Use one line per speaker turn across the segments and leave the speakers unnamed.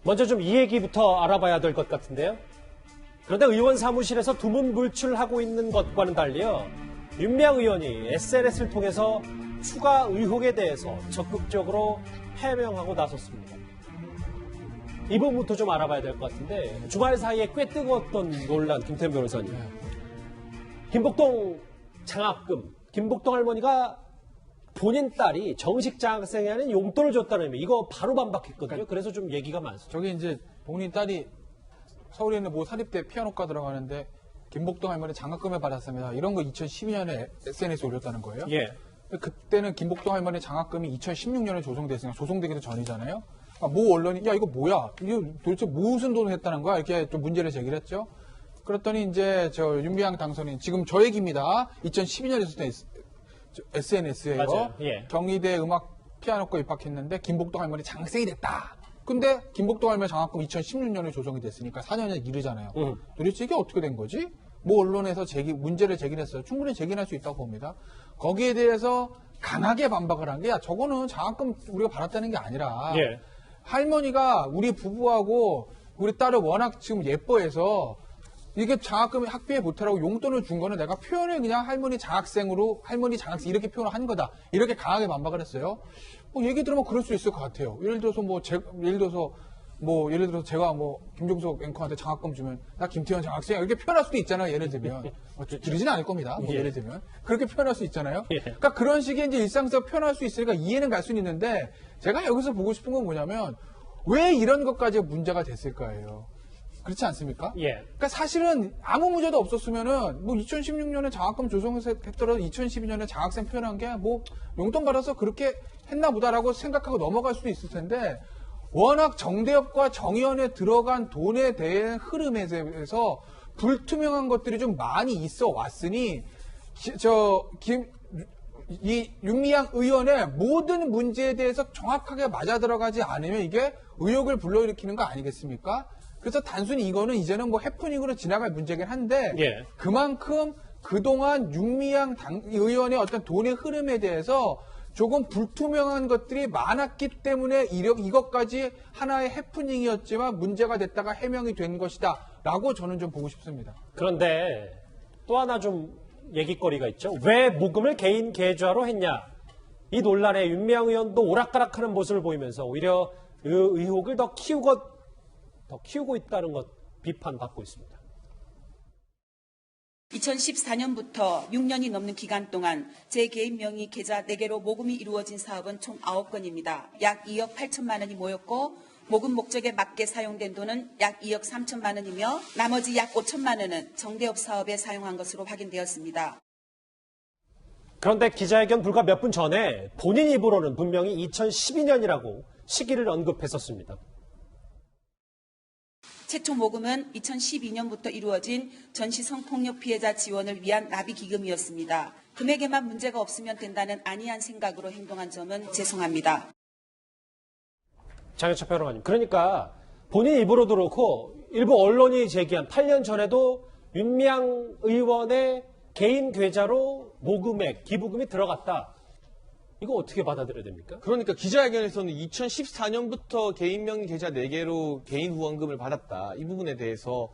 먼저 좀 이 얘기부터 알아봐야 될 것 같은데요. 그런데 의원 사무실에서 두문불출하고 있는 것과는 달리요. 윤미향 의원이 SNS를 통해서 추가 의혹에 대해서 적극적으로 해명하고 나섰습니다. 이 부분부터 좀 알아봐야 될 것 같은데 주말 사이에 꽤 뜨거웠던 논란 김태현 변호사님. 김복동 장학금, 김복동 할머니가 본인 딸이 정식 장학생이 아닌 용돈을 줬다는 의미, 이거 바로 반박했거든요. 그래서 좀 얘기가 많습니다.
저게 이제 본인 딸이 서울에 있는 모 사립대 피아노과 들어가는데 김복동 할머니 장학금을 받았습니다. 이런 거 2012년에 SNS에 올렸다는 거예요.
예.
그때는 김복동 할머니 장학금이 2016년에 조성됐으니까 조성되기도 전이잖아요. 모 언론이 야 이거 뭐야? 이거 도대체 무슨 돈을 했다는 거야? 이렇게 좀 문제를 제기했죠. 그랬더니 이제 저 윤미향 당선인 지금 저 얘기입니다. 2012년에 썼던 SNS에요.
예.
경희대 음악 피아노과 입학했는데 김복동 할머니 장학생이 됐다. 근데 김복동 할머니 장학금 2016년에 조성이 됐으니까 4년이 이르잖아요. 도대체 이게 어떻게 된 거지? 모 언론에서 문제를 제기했어요. 충분히 제기할 수 있다고 봅니다. 거기에 대해서 강하게 반박을 한 게 야 저거는 장학금 우리가 받았다는 게 아니라
예.
할머니가 우리 부부하고 우리 딸을 워낙 지금 예뻐해서 이게 장학금 학비에 보태라고 용돈을 준 거는 내가 표현을 그냥 할머니 장학생 이렇게 표현을 한 거다. 이렇게 강하게 반박을 했어요. 뭐 얘기 들으면 그럴 수 있을 것 같아요. 예를 들어서 제가 김종석 앵커한테 장학금 주면 나 김태현 장학생 이렇게 표현할 수도 있잖아요. 예를 들면 들으지는 않을 겁니다.
예.
예를 들면 그렇게 표현할 수 있잖아요.
예.
그러니까 그런 식의 이제 일상에서 표현할 수 있으니까 이해는 갈 수는 있는데 제가 여기서 보고 싶은 건 뭐냐면 왜 이런 것까지 문제가 됐을까예요. 그렇지 않습니까?
예.
그러니까 사실은 아무 문제도 없었으면은 2016년에 장학금 조성했더라도 2012년에 장학생 표현한 게 용돈 받아서 그렇게 했나 보다라고 생각하고 넘어갈 수도 있을 텐데 워낙 정대협과 정의원에 들어간 돈에 대한 흐름에 대해서 불투명한 것들이 좀 많이 있어 왔으니 이 윤미향 의원의 모든 문제에 대해서 정확하게 맞아 들어가지 않으면 이게 의혹을 불러일으키는 거 아니겠습니까? 그래서 단순히 이거는 이제는 해프닝으로 지나갈 문제긴 한데
예.
그만큼 그동안 윤미향 의원의 어떤 돈의 흐름에 대해서 조금 불투명한 것들이 많았기 때문에 이것까지 하나의 해프닝이었지만 문제가 됐다가 해명이 된 것이다 라고 저는 좀 보고 싶습니다.
그런데 또 하나 좀 얘기거리가 있죠. 왜 모금을 개인 계좌로 했냐. 이 논란에 윤미향 의원도 오락가락하는 모습을 보이면서 오히려 그 의혹을 더 키우고 있다는 것 비판받고 있습니다.
2014년부터 6년이 넘는 기간 동안 제 개인 명의 계좌 4개로 모금이 이루어진 사업은 총 9건입니다. 약 2억 8천만 원이 모였고 모금 목적에 맞게 사용된 돈은 약 2억 3천만 원이며 나머지 약 5천만 원은 정대협 사업에 사용한 것으로 확인되었습니다.
그런데 기자회견 불과 몇 분 전에 본인 입으로는 분명히 2012년이라고 시기를 언급했었습니다.
최초 모금은 2012년부터 이루어진 전시 성폭력 피해자 지원을 위한 나비기금이었습니다. 금액에만 문제가 없으면 된다는 안이한 생각으로 행동한 점은 죄송합니다.
장현철 평론가님, 그러니까 본인 입으로도 그렇고 일부 언론이 제기한 8년 전에도 윤미향 의원의 개인 계좌로 모금액, 기부금이 들어갔다. 이거 어떻게 받아들여야 됩니까?
그러니까 기자회견에서는 2014년부터 개인 명의 계좌 4개로 개인 후원금을 받았다. 이 부분에 대해서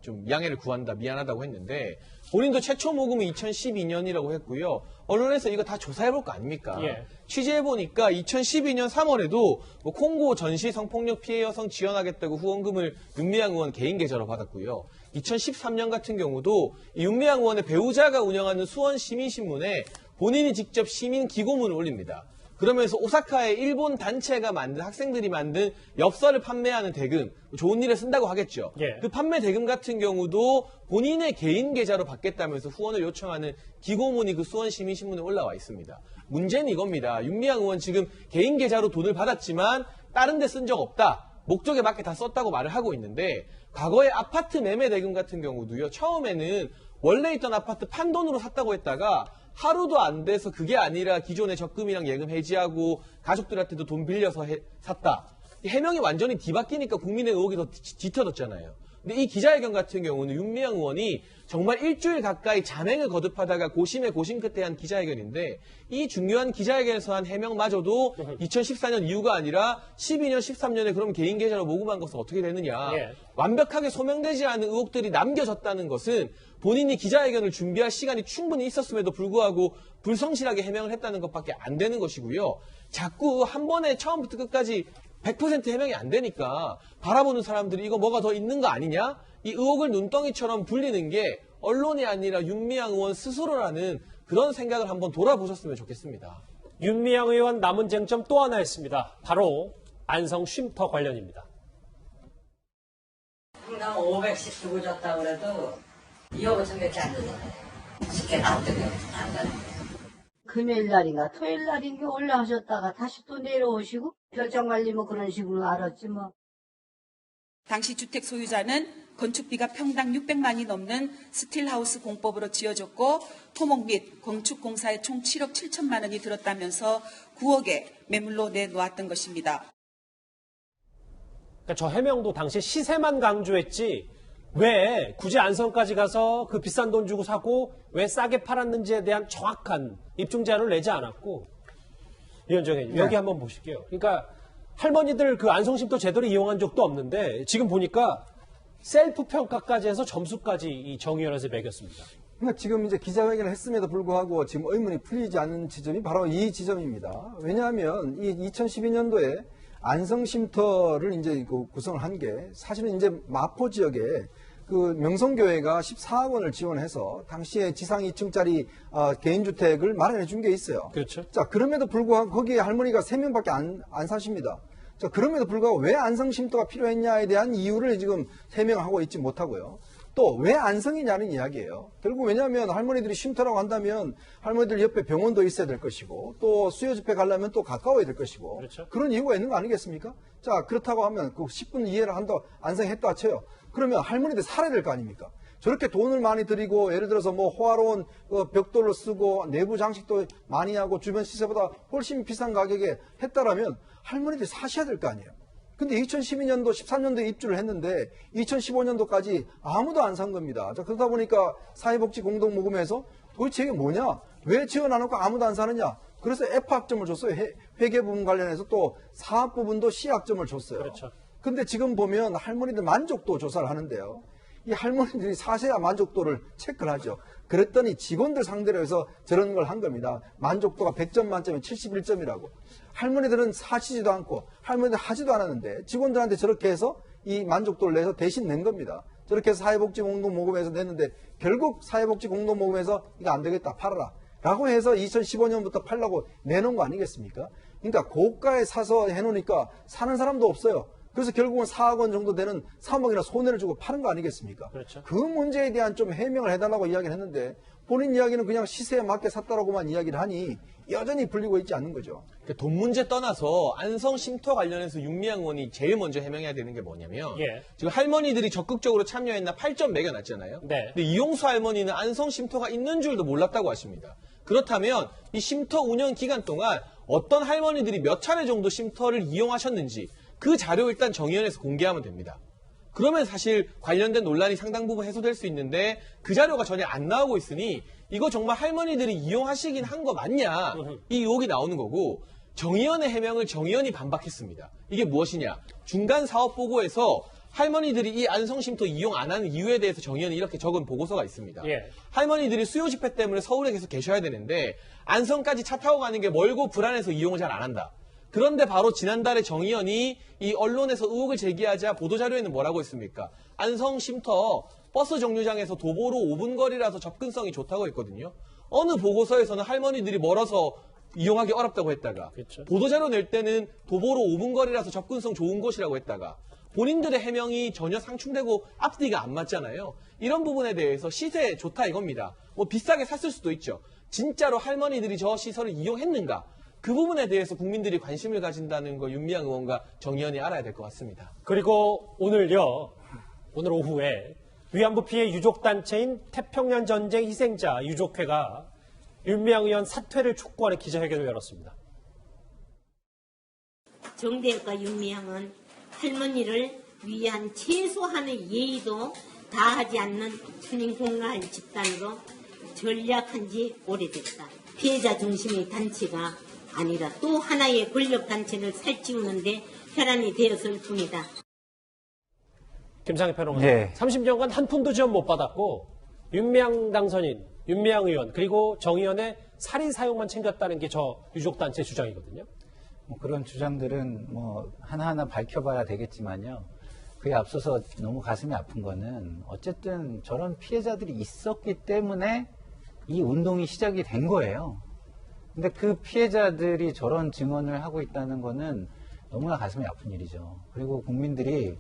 좀 양해를 구한다, 미안하다고 했는데 본인도 최초 모금이 2012년이라고 했고요. 언론에서 이거 다 조사해볼 거 아닙니까?
예.
취재해보니까 2012년 3월에도 콩고 전시 성폭력 피해 여성 지원하겠다고 후원금을 윤미향 의원 개인 계좌로 받았고요. 2013년 같은 경우도 이 윤미향 의원의 배우자가 운영하는 수원시민신문에 본인이 직접 시민 기고문을 올립니다. 그러면서 오사카의 일본 단체가 만든 학생들이 만든 엽서를 판매하는 대금, 좋은 일에 쓴다고 하겠죠.
예.
그 판매 대금 같은 경우도 본인의 개인 계좌로 받겠다면서 후원을 요청하는 기고문이 그 수원시민신문에 올라와 있습니다. 문제는 이겁니다. 윤미향 의원 지금 개인 계좌로 돈을 받았지만 다른 데 쓴 적 없다. 목적에 맞게 다 썼다고 말을 하고 있는데 과거에 아파트 매매 대금 같은 경우도요. 처음에는 원래 있던 아파트 판돈으로 샀다고 했다가 하루도 안 돼서 그게 아니라 기존의 적금이랑 예금 해지하고 가족들한테도 돈 빌려서 샀다. 해명이 완전히 뒤바뀌니까 국민의 의혹이 더 짙어졌잖아요. 근데 이 기자회견 같은 경우는 윤미향 의원이 정말 일주일 가까이 잔행을 거듭하다가 고심에 고심 끝에 한 기자회견인데 이 중요한 기자회견에서 한 해명마저도 2014년 이후가 아니라 12년, 13년에 그럼 개인 계좌로 모금한 것은 어떻게 되느냐.
예.
완벽하게 소명되지 않은 의혹들이 남겨졌다는 것은 본인이 기자회견을 준비할 시간이 충분히 있었음에도 불구하고 불성실하게 해명을 했다는 것밖에 안 되는 것이고요. 자꾸 한 번에 처음부터 끝까지 100% 해명이 안 되니까 바라보는 사람들이 이거 뭐가 더 있는 거 아니냐? 이 의혹을 눈덩이처럼 불리는 게 언론이 아니라 윤미향 의원 스스로라는 그런 생각을 한번 돌아보셨으면 좋겠습니다.
윤미향 의원 남은 쟁점 또 하나 있습니다. 바로 안성 쉼터 관련입니다.
평당 500씩 주고 줬다 그래도 2억 5천밖에 안 되잖아요. 쉽게 납득이 안 가는 거예요.
금요일 날인가 토요일 날인가 올라오셨다가 다시 또 내려오시고 별장관리 뭐 그런 식으로 알았지 뭐.
당시 주택 소유자는 건축비가 평당 600만이 넘는 스틸하우스 공법으로 지어졌고 토목 및 건축공사에 총 7억 7천만 원이 들었다면서 9억에 매물로 내놓았던 것입니다.
그러니까 저 해명도 당시 시세만 강조했지 왜 굳이 안성까지 가서 그 비싼 돈 주고 사고 왜 싸게 팔았는지에 대한 정확한 입증 자료를 내지 않았고 위원장 의원님 여기 한번 보실게요. 그러니까 할머니들 그 안성쉼터 제대로 이용한 적도 없는데 지금 보니까 셀프 평가까지 해서 점수까지 이 정의원에서 매겼습니다.
그러니까 지금 이제 기자회견을 했음에도 불구하고 지금 의문이 풀리지 않는 지점이 바로 이 지점입니다. 왜냐하면 이 2012년도에 안성쉼터를 이제 구성을 한 게 사실은 이제 마포 지역에 그 명성교회가 14억 원을 지원해서 당시에 지상 2층짜리 개인주택을 마련해 준 게 있어요.
그렇죠.
자, 그럼에도 불구하고 거기에 할머니가 3명밖에 안 사십니다. 자, 그럼에도 불구하고 왜 안성쉼터가 필요했냐에 대한 이유를 지금 해명하고 있지 못하고요. 또 왜 안성이냐는 이야기예요. 결국 왜냐하면 할머니들이 쉼터라고 한다면 할머니들 옆에 병원도 있어야 될 것이고 또 수요 집회 가려면 또 가까워야 될 것이고
그렇죠.
그런 이유가 있는 거 아니겠습니까? 자, 그렇다고 하면 그 10분 이해를 한다 안성했다 쳐요. 그러면 할머니들 살아야 될 거 아닙니까? 저렇게 돈을 많이 들이고 예를 들어서 뭐 호화로운 벽돌로 쓰고 내부 장식도 많이 하고 주변 시세보다 훨씬 비싼 가격에 했다라면 할머니들이 사셔야 될 거 아니에요. 근데 2012년도, 13년도에 입주를 했는데 2015년도까지 아무도 안 산 겁니다. 자, 그러다 보니까 사회복지 공동모금에서 도대체 이게 뭐냐? 왜 지원 안 하고 아무도 안 사느냐? 그래서 F학점을 줬어요. 회계 부분 관련해서 또 사업 부분도 C학점을 줬어요.
그렇죠.
근데 지금 보면 할머니들 만족도 조사를 하는데요. 이 할머니들이 사셔야 만족도를 체크를 하죠. 그랬더니 직원들 상대로 해서 저런 걸 한 겁니다. 만족도가 100점 만점에 71점이라고. 할머니들은 사시지도 않고 할머니들 하지도 않았는데 직원들한테 저렇게 해서 이 만족도를 내서 대신 낸 겁니다. 저렇게 해서 사회복지 공동모금에서 냈는데 결국 사회복지 공동모금에서 이거 안 되겠다 팔아라 라고 해서 2015년부터 팔라고 내놓은 거 아니겠습니까? 그러니까 고가에 사서 해놓으니까 사는 사람도 없어요. 그래서 결국은 4억 원 정도 되는 3억이나 손해를 주고 파는 거 아니겠습니까?
그렇죠.
그 문제에 대한 좀 해명을 해달라고 이야기를 했는데 본인 이야기는 그냥 시세에 맞게 샀다라고만 이야기를 하니 여전히 불리고 있지 않는 거죠.
돈 문제 떠나서 안성 쉼터 관련해서 윤미향 의원이 제일 먼저 해명해야 되는 게 뭐냐면
예.
지금 할머니들이 적극적으로 참여했나 8점 매겨놨잖아요.
네.
근데 이용수 할머니는 안성 쉼터가 있는 줄도 몰랐다고 하십니다. 그렇다면 이 쉼터 운영 기간 동안 어떤 할머니들이 몇 차례 정도 쉼터를 이용하셨는지 그 자료 일단 정의원에서 공개하면 됩니다. 그러면 사실 관련된 논란이 상당 부분 해소될 수 있는데 그 자료가 전혀 안 나오고 있으니 이거 정말 할머니들이 이용하시긴 한 거 맞냐 이 의혹이 나오는 거고 정의원의 해명을 정의원이 반박했습니다. 이게 무엇이냐? 중간 사업 보고에서 할머니들이 이 안성쉼터 이용 안 하는 이유에 대해서 정의원이 이렇게 적은 보고서가 있습니다.
예.
할머니들이 수요 집회 때문에 서울에 계속 계셔야 되는데 안성까지 차 타고 가는 게 멀고 불안해서 이용을 잘 안 한다. 그런데 바로 지난달에 정의원이 이 언론에서 의혹을 제기하자 보도자료에는 뭐라고 했습니까? 안성 쉼터 버스 정류장에서 도보로 5분 거리라서 접근성이 좋다고 했거든요. 어느 보고서에서는 할머니들이 멀어서 이용하기 어렵다고 했다가
그렇죠.
보도자료 낼 때는 도보로 5분 거리라서 접근성 좋은 곳이라고 했다가 본인들의 해명이 전혀 상충되고 앞뒤가 안 맞잖아요. 이런 부분에 대해서 시세 좋다 이겁니다. 뭐 비싸게 샀을 수도 있죠. 진짜로 할머니들이 저 시설을 이용했는가? 그 부분에 대해서 국민들이 관심을 가진다는 거 윤미향 의원과 정의원이 알아야 될 것 같습니다.
그리고 오늘 오후에 위안부 피해 유족단체인 태평양 전쟁 희생자 유족회가 윤미향 의원 사퇴를 촉구하는 기자회견을 열었습니다.
정대혁과 윤미향은 할머니를 위한 최소한의 예의도 다하지 않는 천인공노할 집단으로 전략한 지 오래됐다. 피해자 중심의 단체가 아니라 또 하나의 권력단체를 살찌우는데 혈안이 되었을 뿐이다.
김상희 평론가.
네.
30년간 한 푼도 지원 못 받았고 윤미향 당선인, 윤미향 의원 그리고 정 의원의 살인 사용만 챙겼다는 게 저 유족단체 주장이거든요.
뭐 그런 주장들은 뭐 하나하나 밝혀봐야 되겠지만요. 그에 앞서서 너무 가슴이 아픈 거는 어쨌든 저런 피해자들이 있었기 때문에 이 운동이 시작이 된 거예요. 근데 그 피해자들이 저런 증언을 하고 있다는 거는 너무나 가슴이 아픈 일이죠. 그리고 국민들이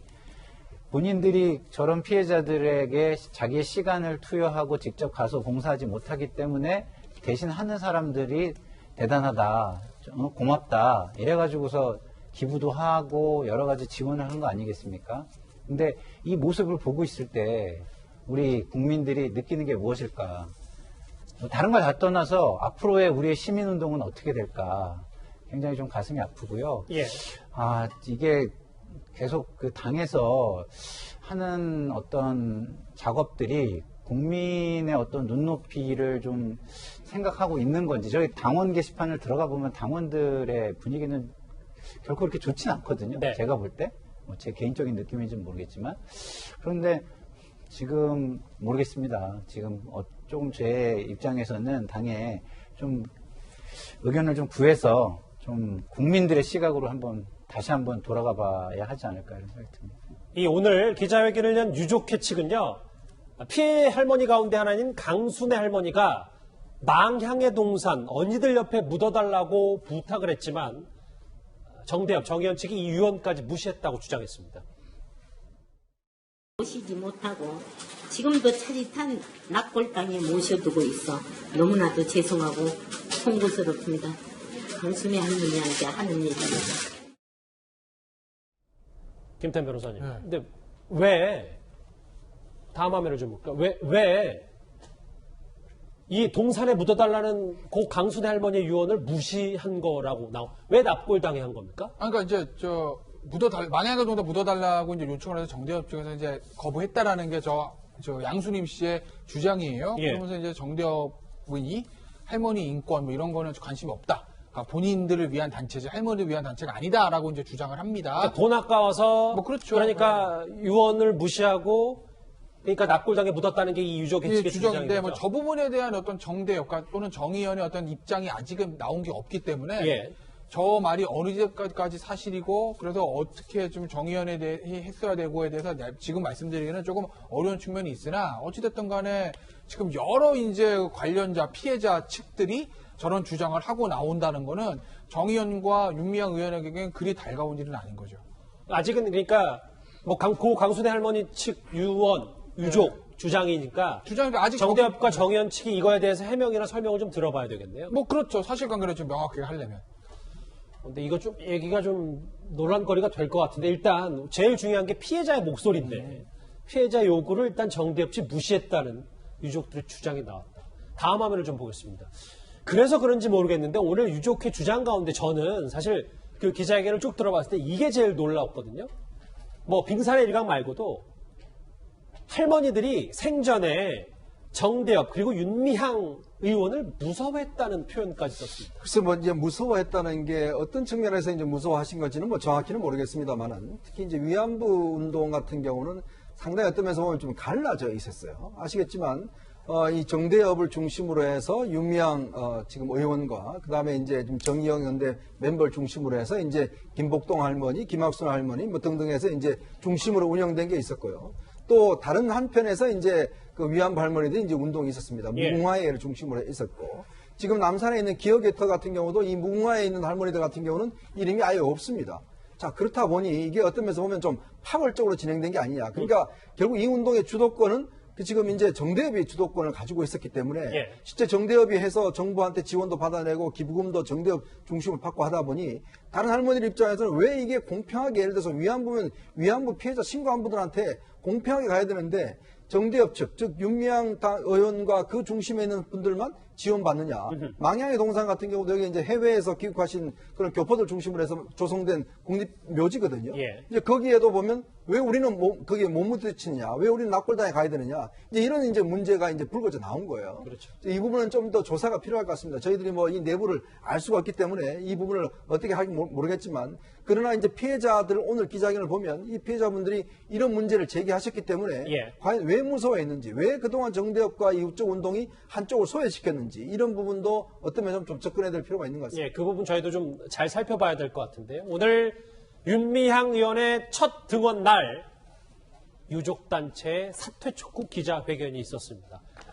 본인들이 저런 피해자들에게 자기의 시간을 투여하고 직접 가서 봉사하지 못하기 때문에 대신 하는 사람들이 대단하다, 고맙다 이래가지고서 기부도 하고 여러 가지 지원을 하는 거 아니겠습니까? 근데 이 모습을 보고 있을 때 우리 국민들이 느끼는 게 무엇일까? 다른 걸 다 떠나서 앞으로의 우리의 시민운동은 어떻게 될까? 굉장히 좀 가슴이 아프고요.
예.
아, 이게 계속 그 당에서 하는 어떤 작업들이 국민의 어떤 눈높이를 좀 생각하고 있는 건지, 저희 당원 게시판을 들어가 보면 당원들의 분위기는 결코 그렇게 좋진 않거든요.
네.
제가 볼 때. 뭐 제 개인적인 느낌인지는 모르겠지만. 그런데 지금 모르겠습니다. 지금 조금 제 입장에서는 당에 좀 의견을 좀 구해서 좀 국민들의 시각으로 다시 한번 돌아가 봐야 하지 않을까 이런 생각이 듭니다.
이 오늘 기자회견을 연 유족회 측은요. 피해 할머니 가운데 하나인 강순애 할머니가 망향의 동산 언니들 옆에 묻어달라고 부탁을 했지만 정대협, 정의원 측이 이 유언까지 무시했다고 주장했습니다.
모시지 못하고 지금도 차릿한 낙골당에 모셔두고 있어 너무나도 죄송하고 송구스럽습니다. 강순애 할머니한테 하는 얘기입니다.
김태현 변호사님.
네.
근데 왜 다음 화면을 좀 볼까? 왜 이 동산에 묻어달라는 고 강순애 할머니의 유언을 무시한 거라고 왜 납골당해 한 겁니까?
그러니까 이제 만약에 정도 묻어달라고 이제 요청을 해서 정대협 측에서 이제 거부했다라는 게 저 양수림 씨의 주장이에요.
예.
그러면서 이제 정대협이 할머니 인권 뭐 이런 거는 관심이 없다. 그러니까 본인들을 위한 단체지 할머니를 위한 단체가 아니다라고 이제 주장을 합니다.
그러니까 돈 아까워서
뭐 그렇죠.
그러니까 유언을 무시하고 그러니까 납골당에 묻었다는 게 이 유족의 측의
주장인데
주장인
뭐
거죠.
저 부분에 대한 어떤 정대협 또는 정의연의 어떤 입장이 아직은 나온 게 없기 때문에
예.
저 말이 어느 정도까지 사실이고 그래서 어떻게 좀 정의연에 대해 했어야 되고에 대해서 지금 말씀드리기는 조금 어려운 측면이 있으나 어찌됐든 간에 지금 여러 이제 관련자 피해자 측들이 저런 주장을 하고 나온다는 거는 정의연과 윤미향 의원에게는 그리 달가운 일은 아닌 거죠.
아직은 그러니까 뭐 고 강순애 할머니 측 유언 유족 주장이니까
주장이 아직
정대협과 정의원 측이 이거에 대해서 해명이나 설명을 좀 들어봐야 되겠네요.
뭐 그렇죠. 사실관계를 좀 명확하게 하려면.
근데 이거 좀 얘기가 좀 논란거리가 될 것 같은데 일단 제일 중요한 게 피해자의 목소리인데 피해자 요구를 일단 정대협 측이 무시했다는 유족들의 주장이 나왔다. 다음 화면을 좀 보겠습니다. 그래서 그런지 모르겠는데 오늘 유족회 주장 가운데 저는 사실 그 기자회견을 쭉 들어봤을 때 이게 제일 놀라웠거든요. 뭐 빙산의 일각 말고도 할머니들이 생전에 정대협 그리고 윤미향 의원을 무서워했다는 표현까지 썼습니다.
글쎄 뭐 이제 무서워했다는 게 어떤 측면에서 이제 무서워하신 건지는 뭐 정확히는 모르겠습니다만은 특히 이제 위안부 운동 같은 경우는 상당히 어떤 면에서 보면 좀 갈라져 있었어요. 아시겠지만 이 정대협을 중심으로 해서 윤미향 지금 의원과 그다음에 이제 좀 정의영 연대 멤버를 중심으로 해서 이제 김복동 할머니, 김학순 할머니 뭐 등등 해서 이제 중심으로 운영된 게 있었고요. 또 다른 한편에서 이제 그 위안부 할머니들이 이제 운동이 있었습니다.
예.
무궁화회를 중심으로 있었고 지금 남산에 있는 기억의터 같은 경우도 이 무궁화에 있는 할머니들 같은 경우는 이름이 아예 없습니다. 자, 그렇다 보니 이게 어떤 면에서 보면 좀 파벌적으로 진행된 게 아니냐. 그러니까 결국 이 운동의 주도권은 지금 이제 정대협이 주도권을 가지고 있었기 때문에
예.
실제 정대협이 해서 정부한테 지원도 받아내고 기부금도 정대협 중심을 받고 하다 보니 다른 할머니들 입장에서는 왜 이게 공평하게 예를 들어서 위안부 피해자 신고한 분들한테 공평하게 가야 되는데 정대협 측, 즉 윤미향 의원과 그 중심에 있는 분들만 지원받느냐. 망향의 동산 같은 경우도 여기 이제 해외에서 귀국하신 그런 교포들 중심으로 해서 조성된 국립묘지거든요.
예.
이제 거기에도 보면 왜 우리는 거기에 못 묻히느냐, 왜 우리는 낙골당에 가야 되느냐, 이제 이런 이제 문제가 이제 불거져 나온 거예요.
그렇죠.
이 부분은 좀 더 조사가 필요할 것 같습니다. 저희들이 뭐 이 내부를 알 수가 없기 때문에 이 부분을 어떻게 할지 모르겠지만, 그러나 이제 피해자들 오늘 기자회견을 보면 이 피해자분들이 이런 문제를 제기하셨기 때문에
예.
과연 왜 무서워했는지, 왜 그동안 정대협과 이쪽 운동이 한쪽을 소외시켰는지 이런 부분도 어떤 면에서 좀 접근해야 될 필요가 있는 것 같습니다.
예, 그 부분 저희도 좀 잘 살펴봐야 될 것 같은데요. 오늘 윤미향 의원의 첫 등원 날 유족단체의 사퇴 촉구 기자회견이 있었습니다.